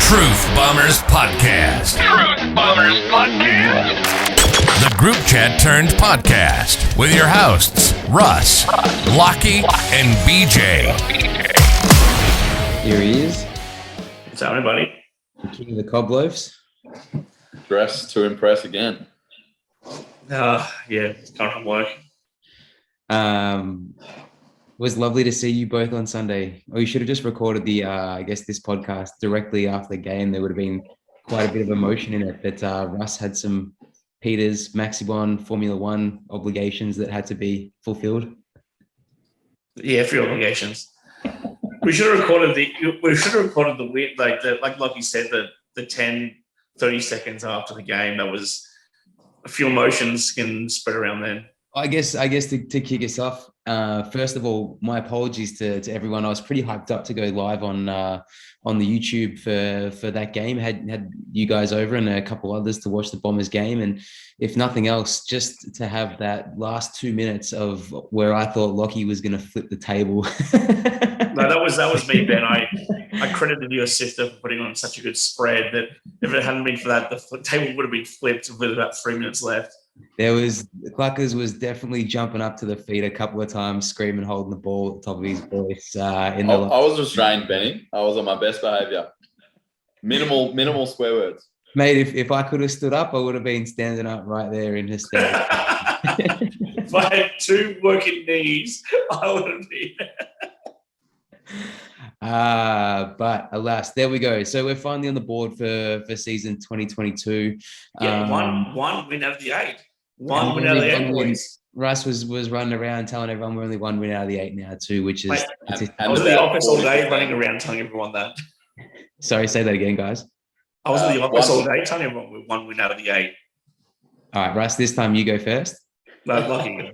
Truth Bombers Podcast. Truth Bombers Podcast. The group chat turned podcast with your hosts, Russ, Lachie, and BJ. Here he is, What's happening, buddy? the king of the cob loaves. Dressed to impress again. Yeah, it's coming from work. It was lovely to see you both on Sunday. Or you should have just recorded this podcast directly after the game. There would have been quite a bit of emotion in it. But Russ had some Peters, Maxibon, Formula One obligations that had to be fulfilled. Yeah, free obligations. We should have recorded the win, like you said, the 10, 30 seconds after the game. That was a few emotions can spread around then. I guess to kick us off, first of all, my apologies to everyone. I was pretty hyped up to go live on the YouTube for that game. Had you guys over and a couple others to watch the Bombers game, and if nothing else, just to have that last 2 minutes of where I thought Lachie was going to flip the table. No, that was me, Ben. I credited your sister for putting on such a good spread that if it hadn't been for that, the table would have been flipped with about 3 minutes left. Cluckers was definitely jumping up to the feet a couple of times, screaming, holding the ball at the top of his voice. I was restrained, Benny. I was on my best behaviour. Minimal swear words. Mate, if I could have stood up, I would have been standing up right there in hysterics. If I had two working knees, I would have been. But alas, there we go. So we're finally on the board for season 2022. Yeah, one win out of the 8. One win out of the 8 points. Russ was running around telling everyone we're only 1 win out of the 8 now too, which is... I was in the office all day running around telling everyone that. Sorry, say that again, guys. I was in the office all day telling everyone we're 1 win out of the 8. All right, Russ, this time you go first. No, lucky.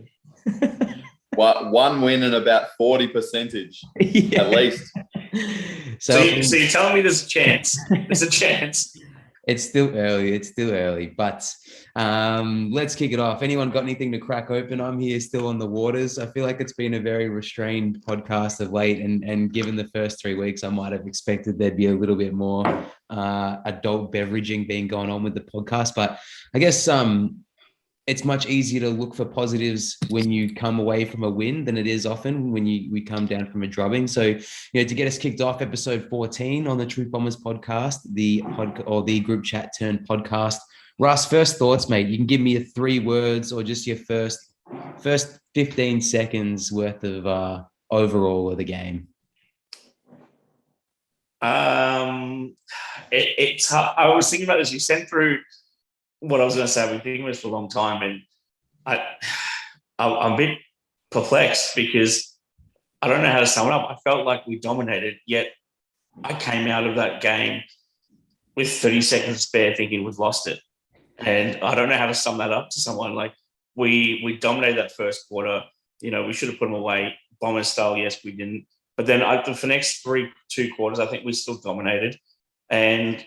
One win and about 40%, Yeah. at least. So you're telling me there's a chance. There's a chance. It's still early, but let's kick it off. Anyone got anything to crack open? I'm here still on the waters. I feel like it's been a very restrained podcast of late, and given the first 3 weeks, I might have expected there'd be a little bit more adult beveraging being going on with the podcast. But I guess it's much easier to look for positives when you come away from a win than it is often when we come down from a drubbing. So, to get us kicked off, episode 14 on the Truth Bombers podcast, the group chat turned podcast. Russ, first thoughts, mate. You can give me 3 words or just your first 15 seconds worth of overall of the game. It's hard. I was thinking about this. You sent through what I was going to say. I've been thinking about this for a long time, and I'm a bit perplexed because I don't know how to sum it up. I felt like we dominated, yet I came out of that game with 30 seconds spare thinking we've lost it. And I don't know how to sum that up to someone. Like, we dominated that first quarter. We should have put them away. Bombers style, yes, we didn't. But then for the next 2 quarters, I think we still dominated. And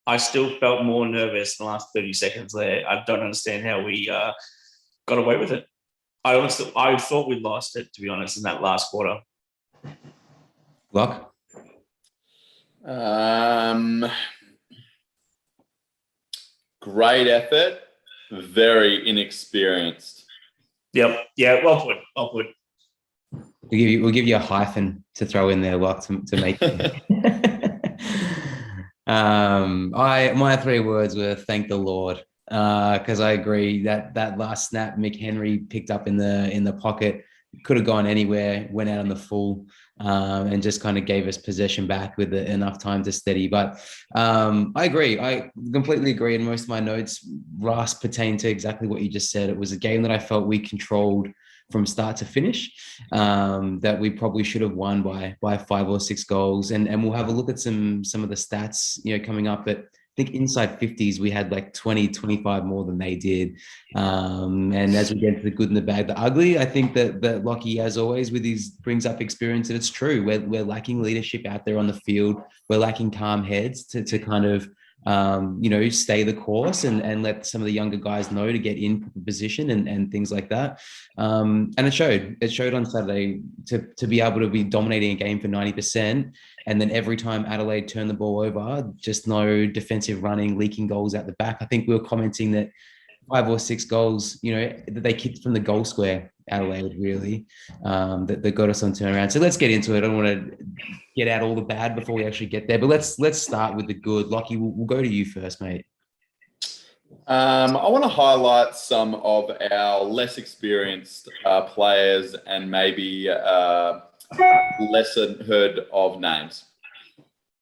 I still felt more nervous in the last 30 seconds there. I don't understand how we got away with it. I thought we lost it, to be honest, in that last quarter. Lach? Great effort, very inexperienced. Yep. Yeah, well put. We'll give you a hyphen to throw in there, Lach, to make it. My 3 words were thank the Lord, because I agree that last snap Mick Henry picked up in the pocket could have gone anywhere, went out on the full, and just kind of gave us possession back with enough time to steady. But I agree. I completely agree. And most of my notes, Russ, pertain to exactly what you just said. It was a game that I felt we controlled from start to finish, that we probably should have won by 5 or 6 goals. And we'll have a look at some of the stats, coming up. But I think inside 50s, we had like 20, 25 more than they did. And as we get to the good and the bad, the ugly, I think that Lachie, as always, brings up experience, and it's true. We're lacking leadership out there on the field. We're lacking calm heads to kind of stay the course and let some of the younger guys know to get in position and things like that. And it showed on Saturday to be able to be dominating a game for 90%. And then every time Adelaide turned the ball over, just no defensive running, leaking goals out the back. I think we were commenting that 5 or 6 goals, that they kicked from the goal square, Adelaide, really, that got us on turnaround. So let's get into it. I don't want to get out all the bad before we actually get there, but let's start with the good. Lockie, we'll go to you first, mate. I want to highlight some of our less experienced players and maybe lesser heard of names.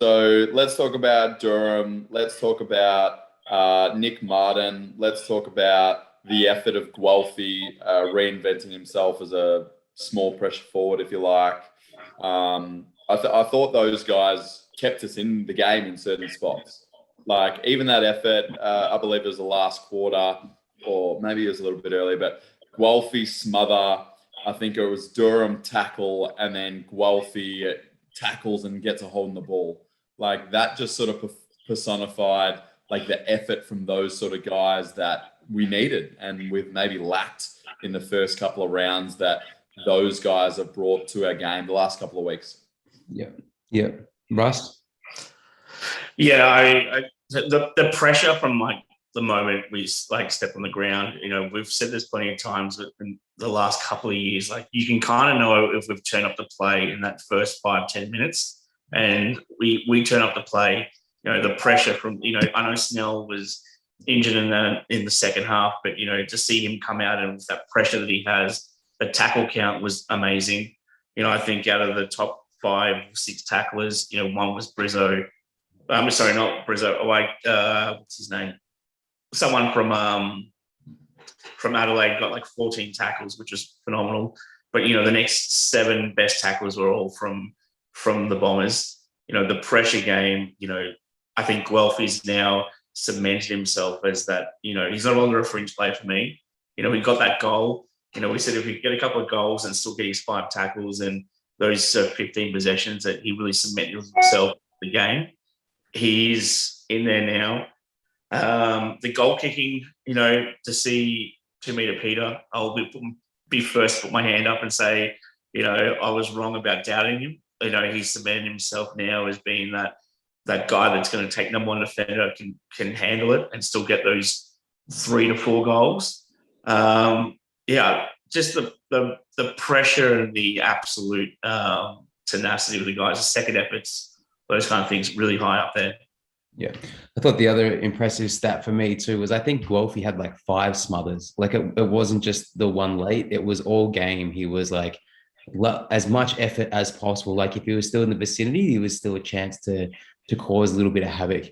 So let's talk about Durham. Let's talk about Nick Martin. Let's talk about the effort of Guelphy reinventing himself as a small pressure forward, if you like. I thought those guys kept us in the game in certain spots. Like even that effort, I believe it was the last quarter, or maybe it was a little bit earlier, but Guelphy smother. I think it was Durham tackle, and then Guelphy tackles and gets a hold on the ball. Like that just sort of personified like the effort from those sort of guys that we needed, and we've maybe lacked in the first couple of rounds that those guys have brought to our game the last couple of weeks. Yeah. Russ? Yeah, the pressure from like the moment we like step on the ground, we've said this plenty of times in the last couple of years, like you can kind of know if we've turned up the play in that first 5-10 minutes, and we turn up the play. The pressure from, I know Snell was injured in the second half, but, to see him come out and with that pressure that he has, the tackle count was amazing. I think out of the top 5 or 6 tacklers, one was Brizzo. I'm sorry, not Brizzo. What's his name? Someone from Adelaide got like 14 tackles, which was phenomenal. But, the next 7 best tacklers were all from the Bombers. The pressure game, I think Guelphy's now cemented himself as that, he's no longer a fringe player for me. We got that goal. We said if we get a couple of goals and still get his 5 tackles and those 15 possessions, that he really cemented himself in the game. He's in there now. The goal kicking, to see 2 meter Peter, I'll be first, put my hand up and say, I was wrong about doubting him. He's cemented himself now as being that guy that's going to take number 1 defender, can handle it and still get those 3 to 4 goals. Just the pressure and the absolute tenacity of the guys, the second efforts, those kind of things, really high up there. Yeah. I thought the other impressive stat for me too was I think Guelphy had like 5 smothers. Like it wasn't just the one late, it was all game. He was like as much effort as possible. Like if he was still in the vicinity, he was still a chance to cause a little bit of havoc.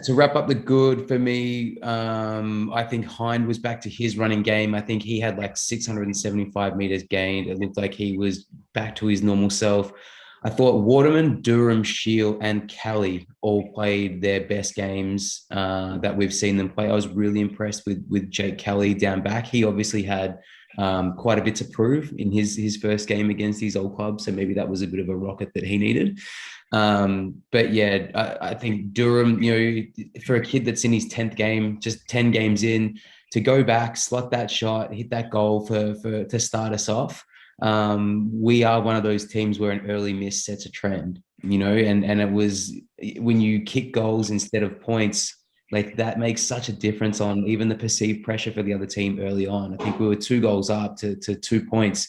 To wrap up the good for me, I think Hind was back to his running game. I think he had like 675 meters gained. It looked like he was back to his normal self. I thought Waterman, Durham, Shield, and Kelly all played their best games that we've seen them play. I was really impressed with Jake Kelly down back. He obviously had quite a bit to prove in his first game against his old club, so maybe that was a bit of a rocket that he needed. But yeah, I think Durham, for a kid that's in his 10th game, just 10 games in, to go back, slot that shot, hit that goal to start us off. We are one of those teams where an early miss sets a trend, and it was when you kick goals instead of points, like that makes such a difference on even the perceived pressure for the other team early on. I think we were 2 goals up to 2 points,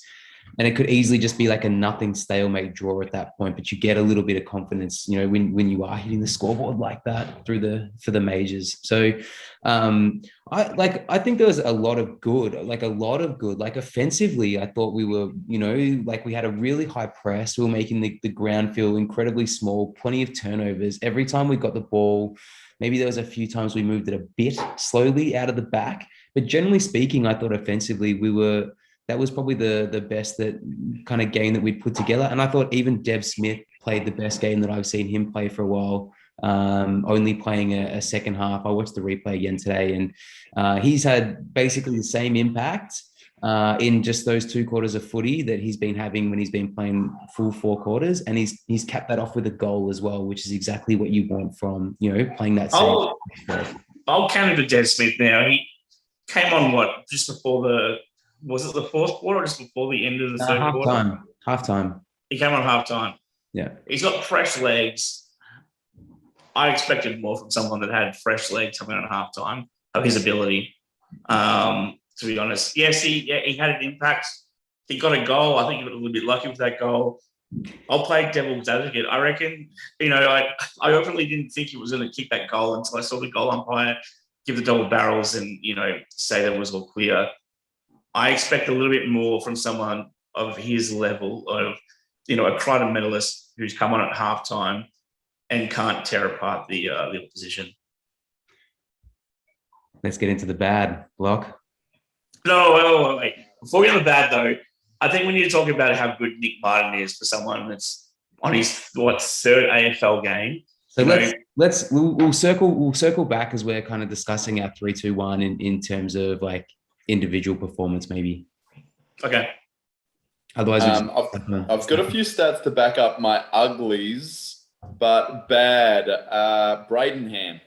and it could easily just be like a nothing stalemate draw at that point. But you get a little bit of confidence, when you are hitting the scoreboard like that for the majors. So I think there was a lot of good. Like offensively, I thought we were, like we had a really high press. We were making the ground feel incredibly small, plenty of turnovers. Every time we got the ball, maybe there was a few times we moved it a bit slowly out of the back. But generally speaking, I thought offensively that was probably the best that kind of game that we'd put together. And I thought even Dev Smith played the best game that I've seen him play for a while, only playing a second half. I watched the replay again today, and he's had basically the same impact in just those 2 quarters of footy that he's been having when he's been playing full 4 quarters, and he's capped that off with a goal as well, which is exactly what you want from playing that same. I'll counter to Des Smith now. He came on just before was it the 4th quarter or just before the end of the 3rd quarter? Halftime. He came on halftime. Yeah. He's got fresh legs. I expected more from someone that had fresh legs coming on halftime of his ability. To be honest, yes, he had an impact. He got a goal. I think he got a little bit lucky with that goal. I'll play devil's advocate. I reckon, I openly didn't think he was going to kick that goal until I saw the goal umpire give the double barrels and, say that was all clear. I expect a little bit more from someone of his level of, a Crichton medalist who's come on at halftime and can't tear apart the opposition. Let's get into the bad, Lach. No, wait. Before we get to the bad, though, I think we need to talk about how good Nick Martin is for someone that's on his 3rd AFL game. So we'll circle back as we're kind of discussing our 3-2-1 in terms of like individual performance, maybe. Okay. Otherwise, I've got a few stats to back up my uglies, but bad. Bradenham.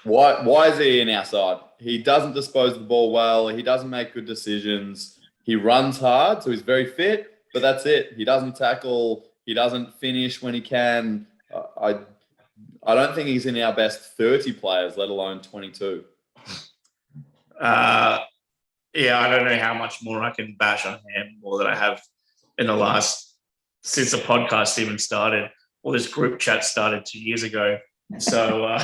Why is he in our side? He doesn't dispose of the ball well. He doesn't make good decisions. He runs hard, so he's very fit, but that's it. He doesn't tackle. He doesn't finish when he can. I don't think he's in our best 30 players, let alone 22. I don't know how much more I can bash on him more than I have in the since the podcast even started, or this group chat started 2 years ago. So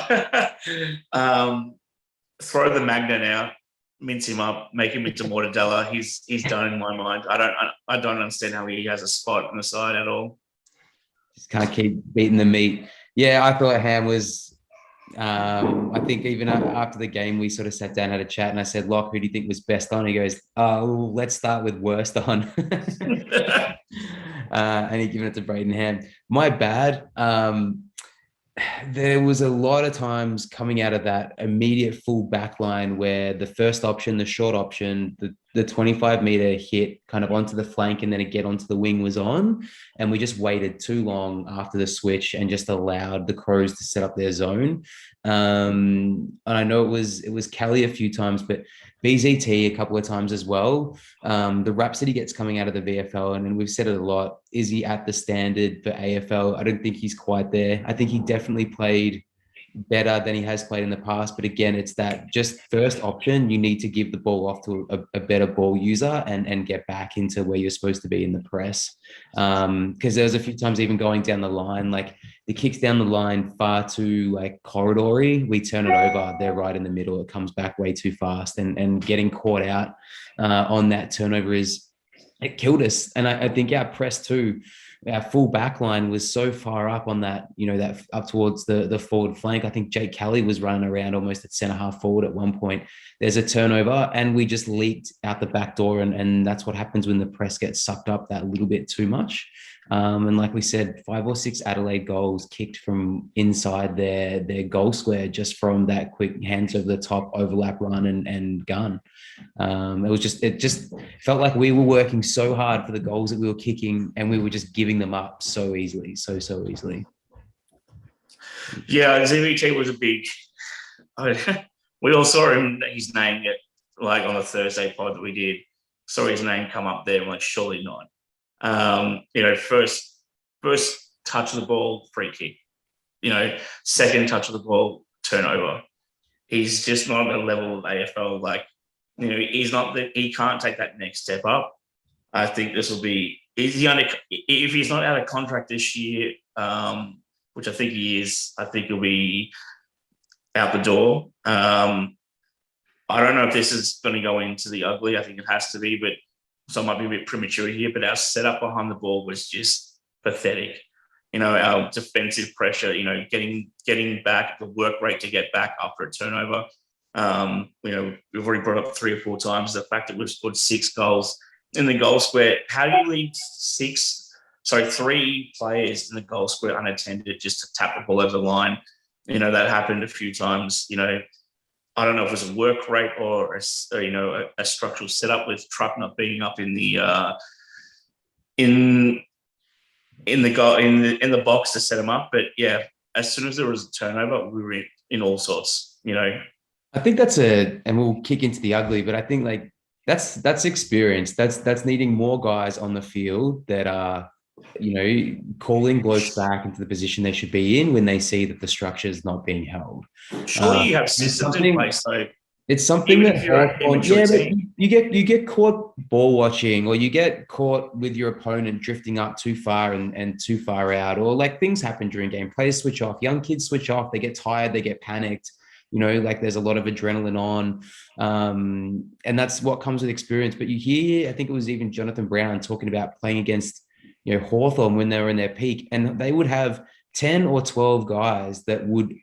throw the Magnet out, mince him up, make him into Mortadella. He's done in my mind. I don't understand how he has a spot on the side at all. Just can't keep beating the meat. Yeah, I thought Ham was. I think even after the game, we sort of sat down, had a chat, and I said, "Lach, who do you think was best on?" He goes, "Oh, let's start with worst on." And he given it to Braden Ham. My bad. There was a lot of times coming out of that immediate full back line where the first option, the short option, the 25-meter hit kind of onto the flank and then it get onto the wing was on. And we just waited too long after the switch and just allowed the Crows to set up their zone. And I know it was Kelly a few times, but BZT a couple of times as well. The raps that he gets coming out of the VFL, and we've said it a lot, is he at the standard for AFL? I don't think he's quite there. I think he definitely played better than he has played in the past. But again, it's that just first option. You need to give the ball off to a better ball user and get back into where you're supposed to be in the press. Because there was a few times even going down the line, like the kicks down the line far too like corridory. We turn it over. They're right in the middle. It comes back way too fast and getting caught out on that turnover it killed us. And I think our press too, our full back line was so far up on that, that up towards the forward flank. I think Jake Kelly was running around almost at centre half forward at one point. There's a turnover and we just leaked out the back door. And that's what happens when the press gets sucked up that little bit too much. And like we said, 5 or 6 Adelaide goals kicked from inside their goal square just from that quick hands over the top overlap run and gun. It just felt like we were working so hard for the goals that we were kicking and we were just giving them up so easily, so easily. Yeah, ZVT was a big. We all saw his name get like on the Thursday pod that we did. Saw his name come up there. I'm like, surely not. First touch of the ball, free kick. Second touch of the ball, turnover. He's just not at the level of AFL. Like, he's not that he can't take that next step up. I think this will be. If he's not out of contract this year, which I think he is, I think he'll be out the door. I don't know if this is going to go into the ugly. I think it has to be, but so I might be a bit premature here. But our setup behind the ball was just pathetic. Our defensive pressure. Getting back, the work rate to get back after a turnover. We've already brought up 3 or 4 times the fact that we've scored 6 goals in the goal square. How do you leave 3 players in the goal square unattended just to tap the ball over the line? That happened a few times. I I don't know if it was a work rate or a structural setup with Truck not being up in the in the box to set him up. But yeah, as soon as there was a turnover, we were in all sorts. I think and we'll kick into the ugly, but I think like that's experience. That's needing more guys on the field that are, calling blokes back into the position they should be in when they see that the structure is not being held. Surely you have systems in place, though. It's something that you get caught ball watching, or you get caught with your opponent drifting up too far and too far out, or like things happen during game. Players switch off, young kids switch off, they get tired, they get panicked. Like there's a lot of adrenaline on, and that's what comes with experience. But you hear, I think it was even Jonathan Brown talking about playing against, Hawthorn when they were in their peak, and they would have 10 or 12 guys that would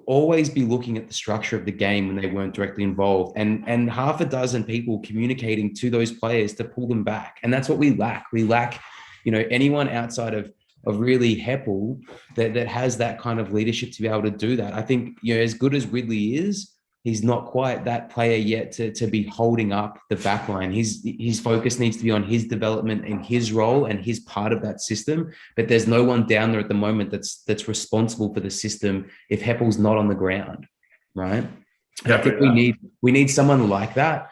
always be looking at the structure of the game when they weren't directly involved, and half a dozen people communicating to those players to pull them back. And that's what we lack. We lack, anyone outside of really Heppel that has that kind of leadership to be able to do that. I think, as good as Ridley is, he's not quite that player yet to be holding up the back line. His focus needs to be on his development and his role and his part of that system. But there's no one down there at the moment that's responsible for the system if Heppel's not on the ground, right? And I think we need someone like that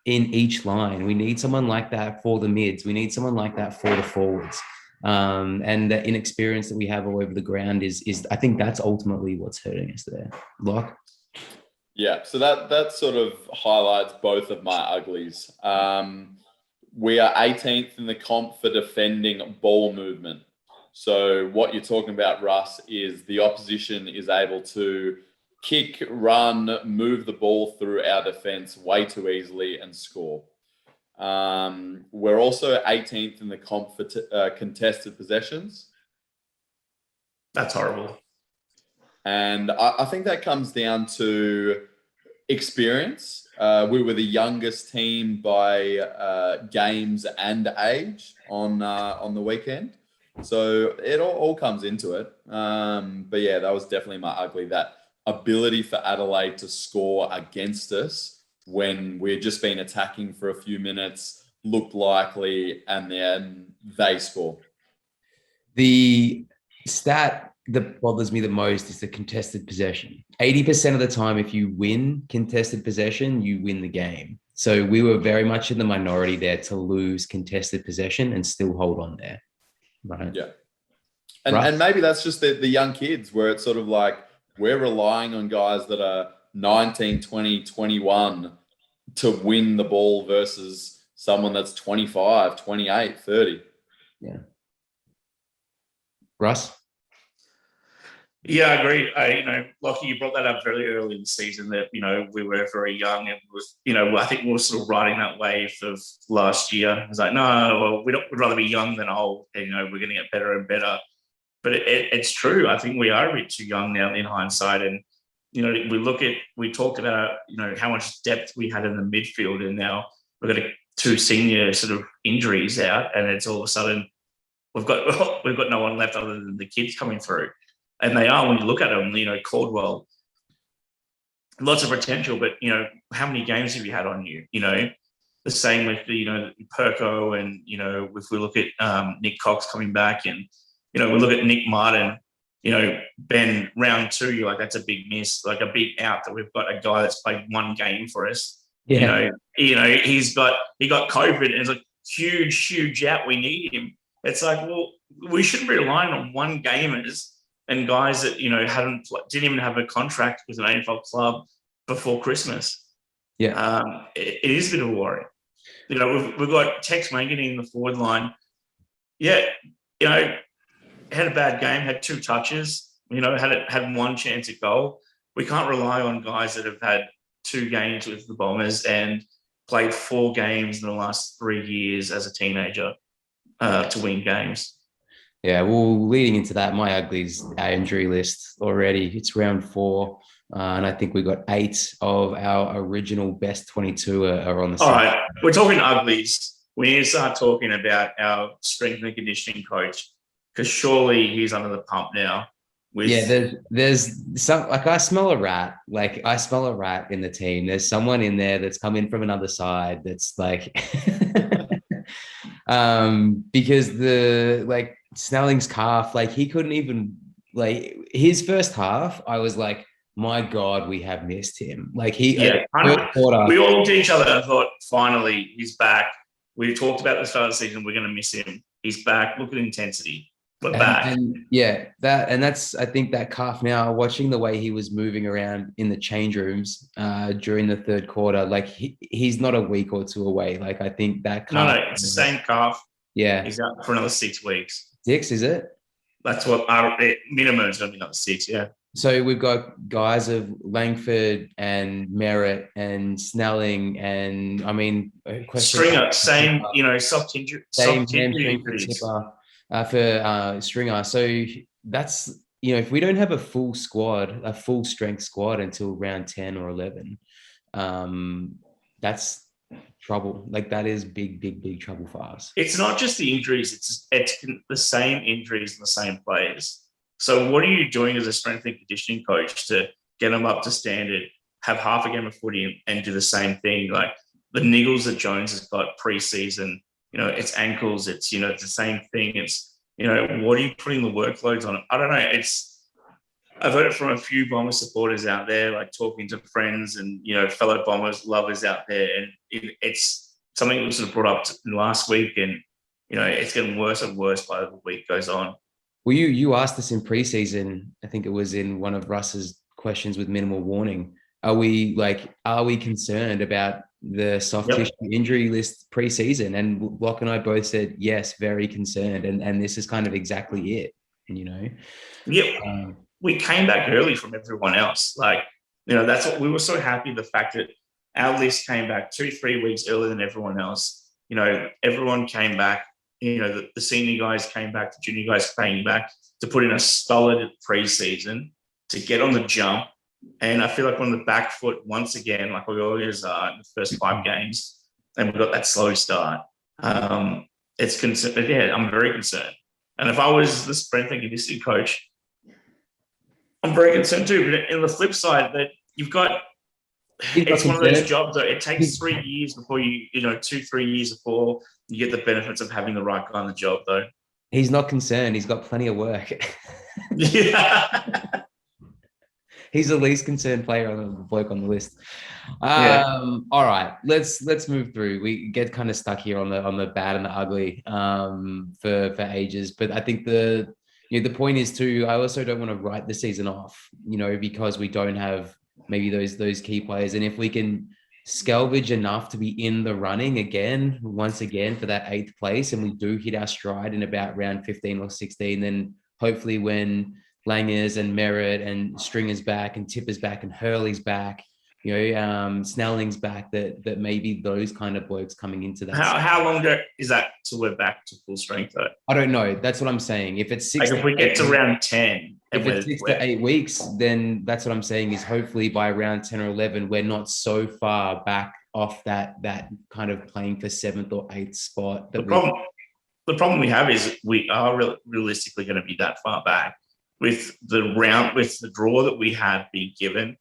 in each line. We need someone like that for the mids. We need someone like that for the forwards. And the inexperience that we have all over the ground is I think that's ultimately what's hurting us there. Lach? Yeah, so that sort of highlights both of my uglies. We are 18th in the comp for defending ball movement. So what you're talking about, Russ, is the opposition is able to kick, run, move the ball through our defense way too easily and score. We're also 18th in the comp for contested possessions. That's horrible. And I think that comes down to experience. We were the youngest team by games and age on the weekend. So it all comes into it. But yeah, that was definitely my ugly, that ability for Adelaide to score against us when we've just been attacking for a few minutes, looked likely, and then they score. The stat that bothers me the most is the contested possession. 80% of the time, if you win contested possession, you win the game. So we were very much in the minority there to lose contested possession and still hold on there. Right. Yeah. And maybe that's just the young kids, where it's sort of like we're relying on guys that are 19, 20, 21 to win the ball versus someone that's 25, 28, 30. Yeah. Russ? Yeah, I agree. Lockie, you brought that up very early in the season that, we were very young, and was, I think we were sort of riding that wave of last year. It was like, no, we'd rather be young than old. And, we're going to get better and better. But it's true. I think we are a bit too young now in hindsight. And, we talked about, how much depth we had in the midfield, and now we've got two senior sort of injuries out, and it's all of a sudden we've got no one left other than the kids coming through. And they are, when you look at them, Caldwell, lots of potential, but, how many games have you had on you? The same with, Perko, and, if we look at Nick Cox coming back, and, we look at Nick Martin, Ben, round 2, you're like, that's a big miss, like a big out that we've got a guy that's played one game for us. Yeah. He got COVID, and it's like huge out. We need him. It's like, well, we shouldn't be relying on one gamers and guys that, didn't even have a contract with an AFL club before Christmas. Yeah. It is a bit of a worry. We've got Tex Mangan in the forward line. Yeah, had a bad game, had 2 touches, had one chance at goal. We can't rely on guys that have had 2 games with the Bombers and played 4 games in the last 3 years as a teenager to win games. Yeah, well, leading into that, my uglies, our injury list already. It's round 4, and I think we got 8 of our original best 22 are on the side. All right, we're talking uglies. We need to start talking about our strength and conditioning coach, because surely he's under the pump now. There's some, like, I smell a rat. Like, I smell a rat in the team. There's someone in there that's come in from another side that's like because Snelling's calf, like, he couldn't even, like, his first half, I was like, my God, we have missed him. Like, first quarter, we all looked at each other and thought, finally, he's back. We talked about the start of the season. We're going to miss him. He's back. Look at intensity. We're back. That's, I think, that calf now, watching the way he was moving around in the change rooms during the third quarter, like, he's not a week or two away. Like, I think that calf. No, it's the same calf. Yeah. He's out for another 6 weeks. 6, is it? That's what our minimum is going to be, another 6, yeah. So we've got guys of Langford and Merritt and Snelling and, I mean, Stringer, same, soft injury. Same hamstring for Tipper, for Stringer. So that's, if we don't have a full squad, a full strength squad until round 10 or 11, that's trouble. Like, that is big trouble for us. It's not just the injuries, it's the same injuries and the same players. So what are you doing as a strength and conditioning coach to get them up to standard, have half a game of footy and do the same thing? Like, the niggles that Jones has got pre-season, it's ankles, it's, it's the same thing. It's, what are you putting the workloads on? I don't know. I've heard it from a few Bomber supporters out there, like talking to friends and, fellow Bombers lovers out there. And it's something that was sort of brought up last week, and, it's getting worse and worse by the week goes on. Well, you asked us in preseason, I think it was in one of Russ's questions with minimal warning. Are we concerned about the soft tissue injury list preseason? And Lach and I both said, yes, very concerned. And this is kind of exactly it. And, we came back early from everyone else. Like, that's what we were so happy. The fact that our list came back 2-3 weeks earlier than everyone else. Everyone came back. The senior guys came back, the junior guys came back to put in a solid preseason to get on the jump. And I feel like we're on the back foot once again, like we always are in the first 5 games, and we've got that slow start. It's concerned. Yeah, I'm very concerned. And if I was the strength and conditioning coach, I'm very concerned too. But in the flip side, that you've got, it's one of those jobs that it takes 3 years before 2-3 years before you get the benefits of having the right guy on the job, though. He's not concerned. He's got plenty of work. Yeah. He's the least concerned player on the bloke on the list. All right, let's move through. We get kind of stuck here on the bad and the ugly for ages, but I think the point is too, I also don't want to write the season off, because we don't have maybe those key players. And if we can salvage enough to be in the running once again for that 8th place, and we do hit our stride in about round 15 or 16, then hopefully when Langers and Merritt and Stringer's back and Tipper's back and Hurley's back, Snelling's back, that maybe those kind of blokes coming into that. How long is that till we're back to full strength, though? I don't know. That's what I'm saying. If it's 6, if we get to round 10, if it's 6 to 8 weeks, then that's what I'm saying is hopefully by round 10 or 11, we're not so far back off that kind of playing for 7th or 8th spot. The problem we have is we are realistically going to be that far back with the draw that we have been given.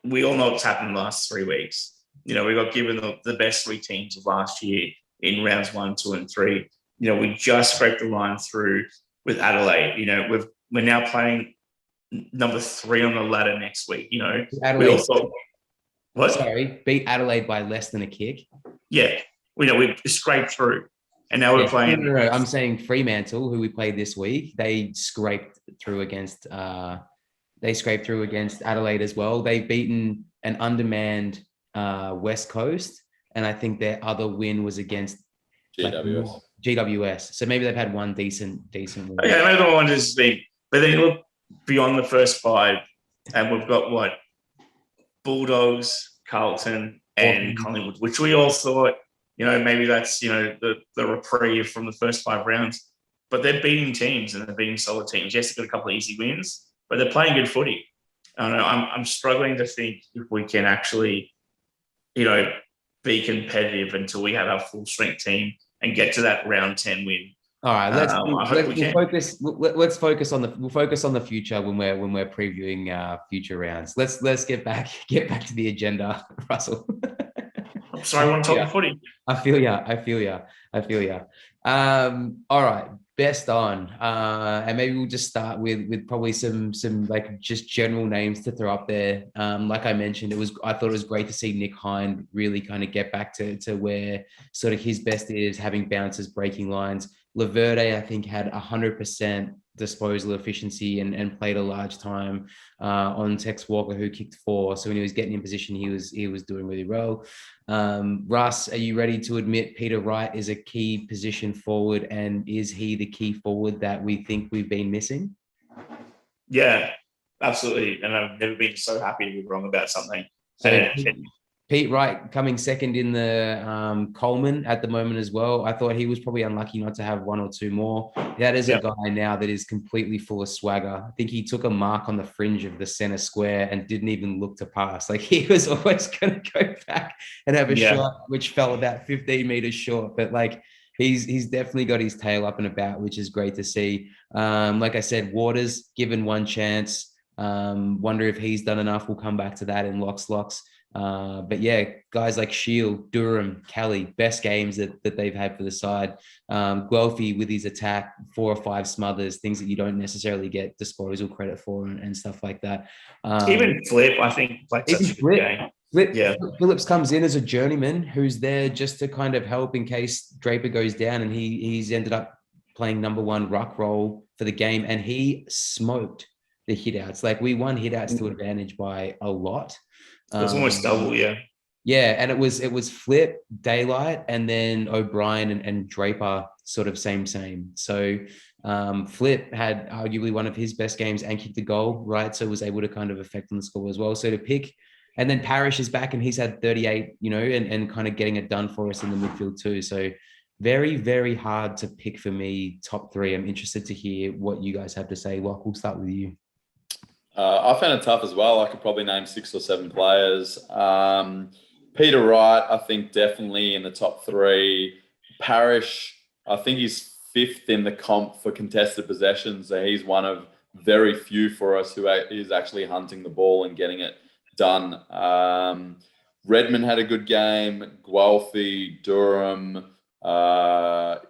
We all know what's happened in the last 3 weeks. We got given the best 3 teams of last year in rounds 1, 2, and 3. We just scraped the line through with Adelaide. We're now playing number 3 on the ladder next week. Adelaide, we all thought, what? Sorry, beat Adelaide by less than a kick. Yeah, we scraped through, and now we're playing. No, I'm saying Fremantle, who we played this week, they scraped through against. They scraped through against Adelaide as well. They've beaten an undermanned West Coast, and I think their other win was against GWS. So maybe they've had one decent win. Okay, maybe the one is big, but then you look beyond the first 5, and we've got what? Bulldogs, Carlton, and Collingwood, which we all thought, maybe that's the reprieve from the first 5 rounds. But they're beating teams, and they're beating solid teams. Yes, they've got a couple of easy wins, but they're playing good footy. I don't know. I'm struggling to think if we can actually, be competitive until we have our full strength team and get to that round 10 win. All right, I hope we can. let's focus on the future when we're previewing future rounds. Let's get back to the agenda, Russell. I'm sorry, I want to talk the footy. I feel ya. All right, best on, and maybe we'll just start with probably some like just general names to throw up there. Like I mentioned, I thought it was great to see Nick Hind really kind of get back to where sort of his best is, having bounces, breaking lines. Laverde, I think, had 100% disposal efficiency and played a large time on Tex Walker, who kicked 4. So when he was getting in position, he was doing really well. Russ, are you ready to admit Peter Wright is a key position forward, and is he the key forward that we think we've been missing? Yeah, absolutely. And I've never been so happy to be wrong about something. So Pete Wright coming second in the Coleman at the moment as well. I thought he was probably unlucky not to have 1 or 2 more. That is a guy now that is completely full of swagger. I think he took a mark on the fringe of the center square and didn't even look to pass. Like, he was always going to go back and have a shot, which fell about 15 meters short. But like, he's definitely got his tail up and about, which is great to see. Like I said, Waters given 1 chance. Wonder if he's done enough. We'll come back to that in locks. But yeah, guys like Shield, Durham, Kelly, best games that they've had for the side. Guelphy with his attack, 4 or 5 smothers, things that you don't necessarily get disposal credit for and stuff like that. Even Flip, I think, played such a good game. Phillips comes in as a journeyman who's there just to kind of help in case Draper goes down, and he's ended up playing number 1 ruck role for the game, and he smoked the hitouts. Like, we won hitouts to advantage by a lot. It was almost double, yeah. Yeah, and it was Flip, Daylight, and then O'Brien and Draper, sort of same. So Flip had arguably one of his best games and kicked a goal, right? So was able to kind of affect on the score as well. So to pick, and then Parrish is back and he's had 38, and kind of getting it done for us in the midfield too. So very, very hard to pick for me, top 3. I'm interested to hear what you guys have to say. Lach, we'll start with you. I found it tough as well. I could probably name 6 or 7 players. Peter Wright, I think, definitely in the top 3. Parrish, I think he's 5th in the comp for contested possessions. So he's one of very few for us who is actually hunting the ball and getting it done. Redmond had a good game. Guelphy, Durham. There's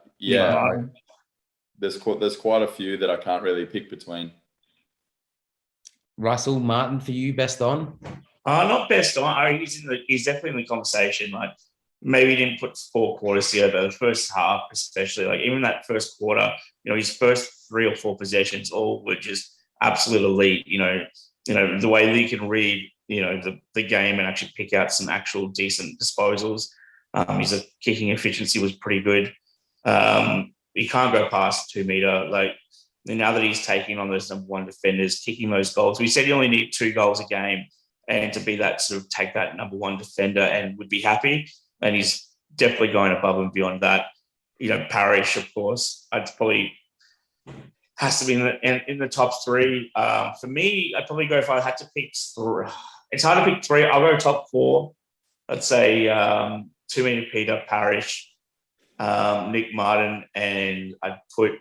quite a few that I can't really pick between. Russell, Martin, for you, best on? Not best on. He's definitely in the conversation. Like, maybe he didn't put 4 quarters together. The first half, especially, like even that first quarter, his first 3 or 4 possessions all were just absolute elite. The way that he can read, the game and actually pick out some actual decent disposals. His kicking efficiency was pretty good. He can't go past 2 meter. Like, now that he's taking on those number 1 defenders, kicking those goals, we said he only needed 2 goals a game, and to be that sort of take that number 1 defender and would be happy. And he's definitely going above and beyond that. Parrish, of course, I'd probably has to be in the top 3. For me, I'd probably go, if I had to pick 3. It's hard to pick 3. I'll go top 4. I'd say 2 meter Peter, Parrish, Nick Martin, and I'd put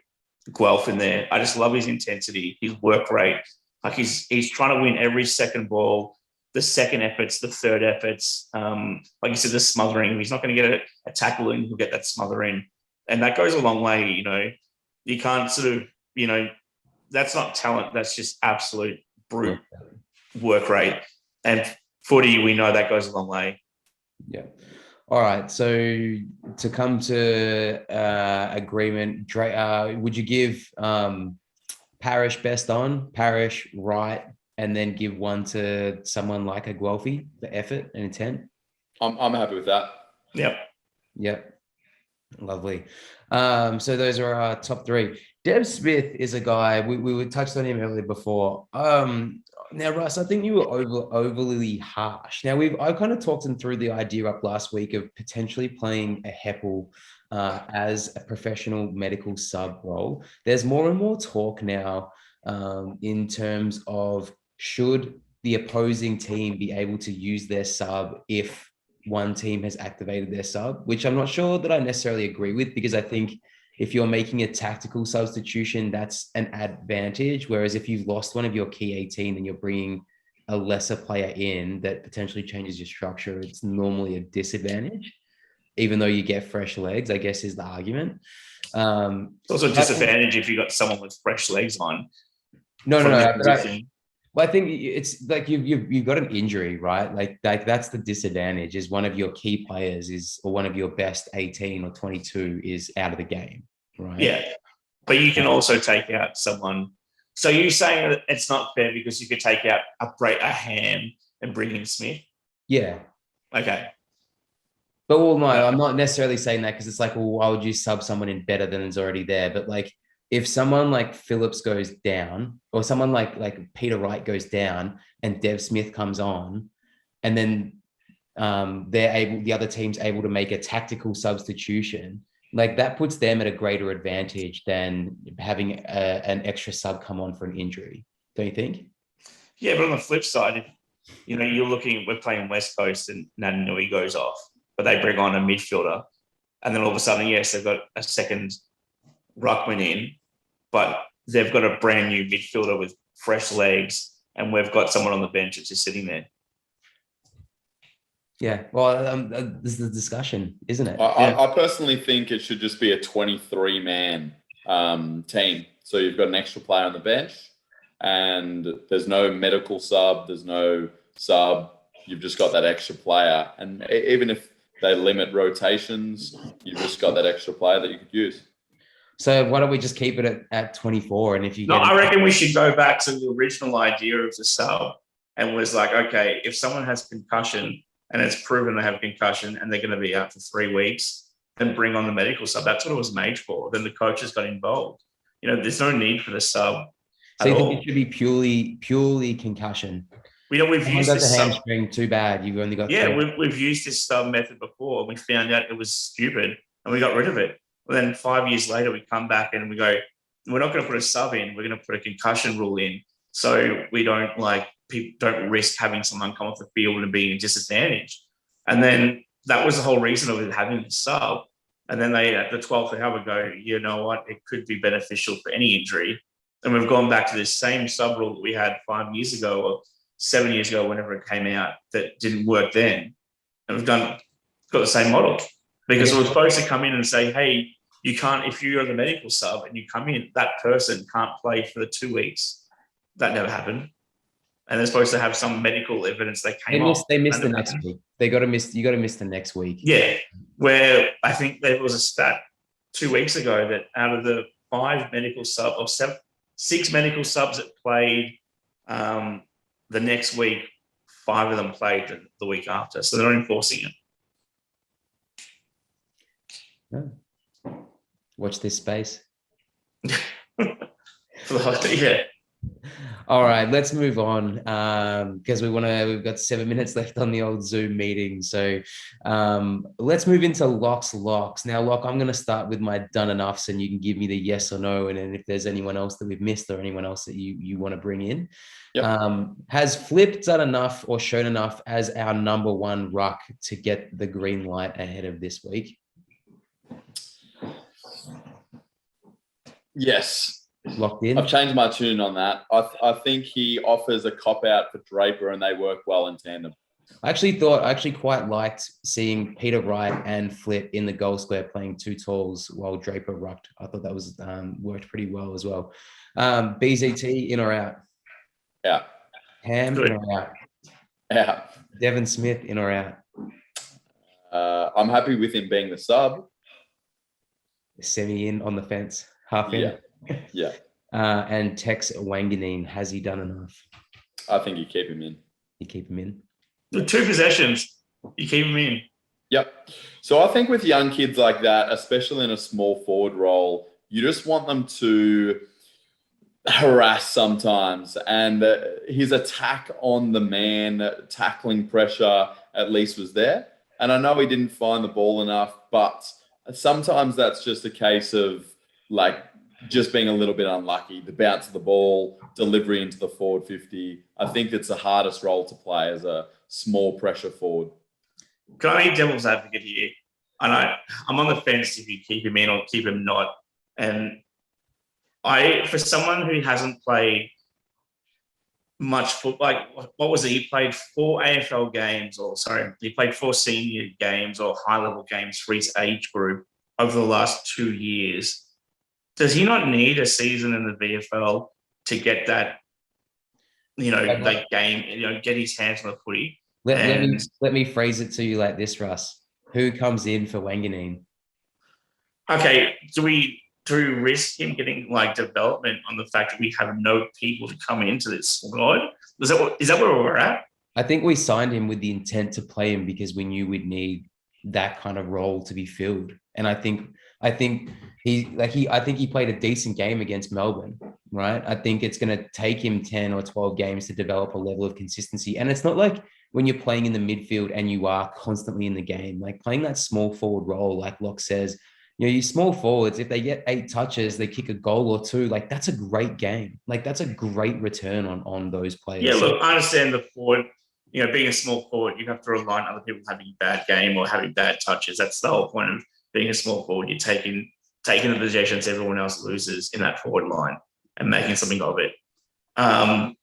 Guelph in there. I just love his intensity, his work rate. Like, he's trying to win every second ball, the second efforts, the third efforts. Like you said, the smothering. He's not going to get a tackle in, he'll get that smothering. And that goes a long way, You can't sort of, that's not talent. That's just absolute brute work rate. And footy, we know that goes a long way. Yeah. All right. So to come to agreement, would you give Parrish best on, Parrish, Wright, and then give 1 to someone like a Guelphy for effort and intent? I'm happy with that. Yep. Lovely. So those are our top 3. Dev Smith is a guy, we touched on him earlier before. Now, Russ, I think you were overly harsh. Now, I kind of talked him through the idea up last week of potentially playing a Heppel as a professional medical sub role. There's more and more talk now in terms of, should the opposing team be able to use their sub if one team has activated their sub, which I'm not sure that I necessarily agree with, because I think if you're making a tactical substitution, that's an advantage. Whereas if you've lost one of your key 18 and you're bringing a lesser player in that potentially changes your structure, it's normally a disadvantage, even though you get fresh legs, I guess is the argument. It's also a disadvantage if you got someone with fresh legs on. No. Well, I think it's like you've got an injury, right? Like that's the disadvantage, is one of your key players or one of your best 18 or 22 is out of the game, right? Yeah, but you can also take out someone. So you're saying that it's not fair because you could take out a Ham and bring in Smith? Yeah. Okay. But well, no, I'm not necessarily saying that, because it's like, well, why would you sub someone in better than is already there? But like, if someone like Phillips goes down, or someone like Peter Wright goes down, and Dev Smith comes on, and then the other team's able to make a tactical substitution, like that puts them at a greater advantage than having an extra sub come on for an injury. Don't you think? Yeah, but on the flip side, we're playing West Coast and Natanui goes off, but they bring on a midfielder, and then all of a sudden, yes, they've got a second ruckman in, but they've got a brand new midfielder with fresh legs, and we've got someone on the bench that's just sitting there. Yeah, well, this is the discussion, isn't it? I personally think it should just be a 23-man team. So you've got an extra player on the bench, and there's no medical sub, there's no sub. You've just got that extra player, and even if they limit rotations, you've just got that extra player that you could use. So why don't we just keep it at 24? And if you I reckon we should go back to the original idea of the sub, and was like, okay, if someone has concussion and it's proven they have concussion and they're going to be out for 3 weeks, then bring on the medical sub. That's what it was made for. Then the coaches got involved. There's no need for the sub. So you think it should be purely concussion? We've used this hamstring too bad. You've only got we've used this sub method before, and we found out it was stupid, and we got rid of it. Well, then 5 years later, we come back and we go, we're not going to put a sub in. We're going to put a concussion rule in, so we don't don't risk having someone come off the field and being a disadvantage. And then that was the whole reason of it having the sub. And then they, at the 12th hour, go, you know what? It could be beneficial for any injury. And we've gone back to this same sub rule that we had 5 years ago or 7 years ago, whenever it came out, that didn't work then. And we've got the same model, because it was supposed to come in and say, hey, you can't, if you're the medical sub and you come in, that person can't play for the 2 weeks. That never happened. And they're supposed to have some medical evidence they came off. They missed the next week. You got to miss the next week. Yeah. Where I think there was a stat 2 weeks ago that out of the 5 medical sub or 6 medical subs that played the next week, 5 of them played the week after. So they're not enforcing it. Yeah. Watch this space. Yeah. All right, let's move on, because we've got 7 minutes left on the old Zoom meeting. So let's move into Lach's locks. Now, Lach, I'm going to start with my done enoughs, and you can give me the yes or no. And then if there's anyone else that we've missed or anyone else that you want to bring in. Yep. Has Flip done enough or shown enough as our number 1 ruck to get the green light ahead of this week? Yes. Locked in. I've changed my tune on that. I think he offers a cop-out for Draper, and they work well in tandem. I actually quite liked seeing Peter Wright and Flip in the goal square playing 2 talls while Draper rucked. I thought that was worked pretty well as well. BZT in or out? Yeah. Ham Good. in or out? Yeah. Devon Smith in or out? I'm happy with him being the sub. Semi in on the fence, half in. Yeah. And Tex Wanganeen, has he done enough? I think you keep him in. You keep him in? The 2 possessions, you keep him in. Yep. So I think with young kids like that, especially in a small forward role, you just want them to harass sometimes. And his attack on the man, tackling pressure, at least was there. And I know he didn't find the ball enough, but sometimes that's just a case of just being a little bit unlucky. The bounce of the ball, delivery into the forward 50. I think it's the hardest role to play as a small pressure forward. Can I be devil's advocate here? I know I'm on the fence if you keep him in or keep him not. And for someone who hasn't played much football, like what was it? He played 4 AFL games, he played 4 senior games or high-level games for his age group over the last 2 years. Does he not need a season in the VFL to get that, that game, get his hands on the footy? Let me phrase it to you like this, Russ. Who comes in for Wanganeen? Okay, do we risk him getting development on the fact that we have no people to come into this squad? Is that where we're at? I think we signed him with the intent to play him because we knew we'd need that kind of role to be filled. And I think he played a decent game against Melbourne, right? I think it's going to take him 10 or 12 games to develop a level of consistency. And it's not like when you're playing in the midfield and you are constantly in the game, like playing that small forward role, like Lach says, you small forwards, if they get 8 touches, they kick a goal or 2, that's a great game. That's a great return on those players. Yeah, look, I understand the forward, being a small forward, you have to rely on other people having a bad game or having bad touches. That's the whole point of being a small forward. You're taking the possessions everyone else loses in that forward line and making something of it. I'm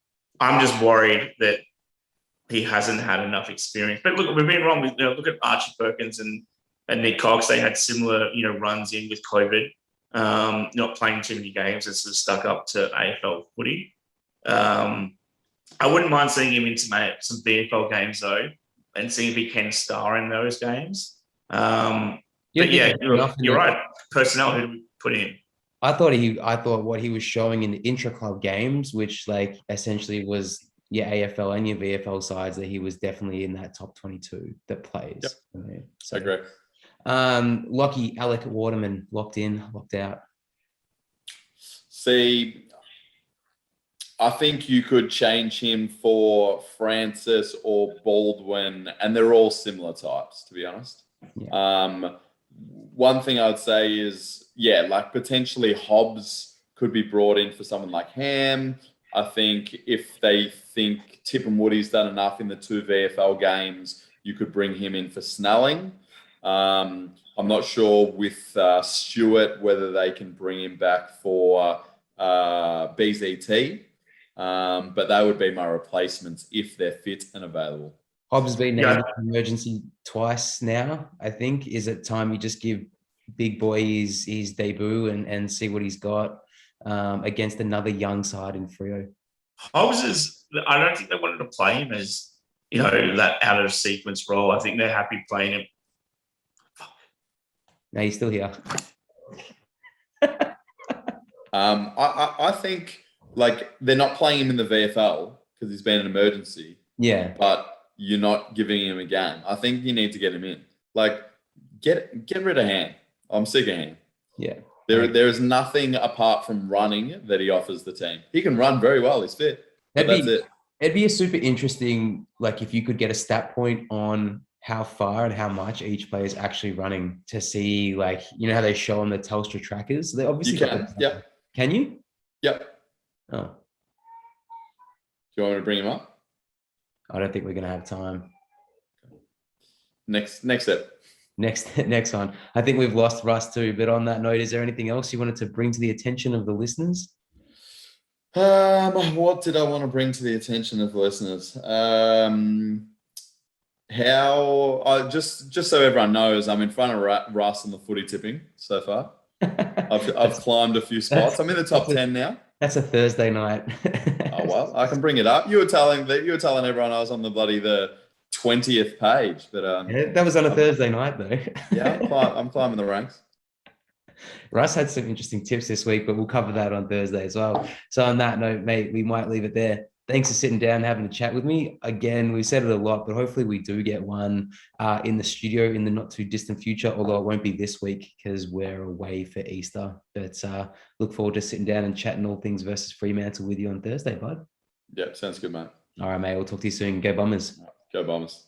just worried that he hasn't had enough experience. But look, we've been wrong. Look at Archie Perkins and Nick Cox. They had similar, runs in with COVID, not playing too many games. It's sort of stuck up to AFL footy. I wouldn't mind seeing him into some VFL games though, and seeing if he can star in those games. But yeah, you're right. Personnel, who do we put in? I thought what he was showing in the intra-club games, which essentially was your AFL and your VFL sides, that he was definitely in that top 22 that plays. Yep. So great. Lockie, Alec Waterman, locked in, locked out. See, I think you could change him for Francis or Baldwin, and they're all similar types, to be honest. Yeah. One thing I would say is, potentially Hobbs could be brought in for someone like Ham. I think if they think Tip and Woody's done enough in the 2 VFL games, you could bring him in for Snelling. I'm not sure with Stewart whether they can bring him back for BZT, but they would be my replacements if they're fit and available. Hobbs has been named emergency twice now, I think. Is it time you just give Big Boy his debut and see what he's got against another young side in Freo? Hobbs I don't think they wanted to play him as, that out of sequence role. I think they're happy playing him. No, he's still here. I think they're not playing him in the VFL because he's been an emergency. Yeah. But you're not giving him a game. I think you need to get him in. Get rid of Ham. I'm sick of Ham. Yeah. There is nothing apart from running that he offers the team. He can run very well. He's fit. That's it. It'd be a super interesting, if you could get a stat point on how far and how much each player is actually running to see, how they show on the Telstra trackers. They obviously can. Yep. Can you? Yep. Oh. Do you want me to bring him up? I don't think we're going to have time. Next step. Next one. I think we've lost Russ too, but on that note, is there anything else you wanted to bring to the attention of the listeners? What did I want to bring to the attention of the listeners? Just so everyone knows, I'm in front of Russ in the footy tipping so far. I've climbed a few spots. I'm in the top 10 now. That's a Thursday night. Oh well, I can bring it up. You were telling everyone I was on the 20th page, but that was on a Thursday night though. Yeah, I'm climbing the ranks. Russ had some interesting tips this week, but we'll cover that on Thursday as well. So on that note, mate, we might leave it there. Thanks for sitting down and having a chat with me. Again, we said it a lot, but hopefully we do get one in the studio in the not too distant future, although it won't be this week because we're away for Easter. But look forward to sitting down and chatting all things versus Fremantle with you on Thursday, bud. Yeah, sounds good, mate. All right, mate. We'll talk to you soon. Go Bombers. Go Bombers.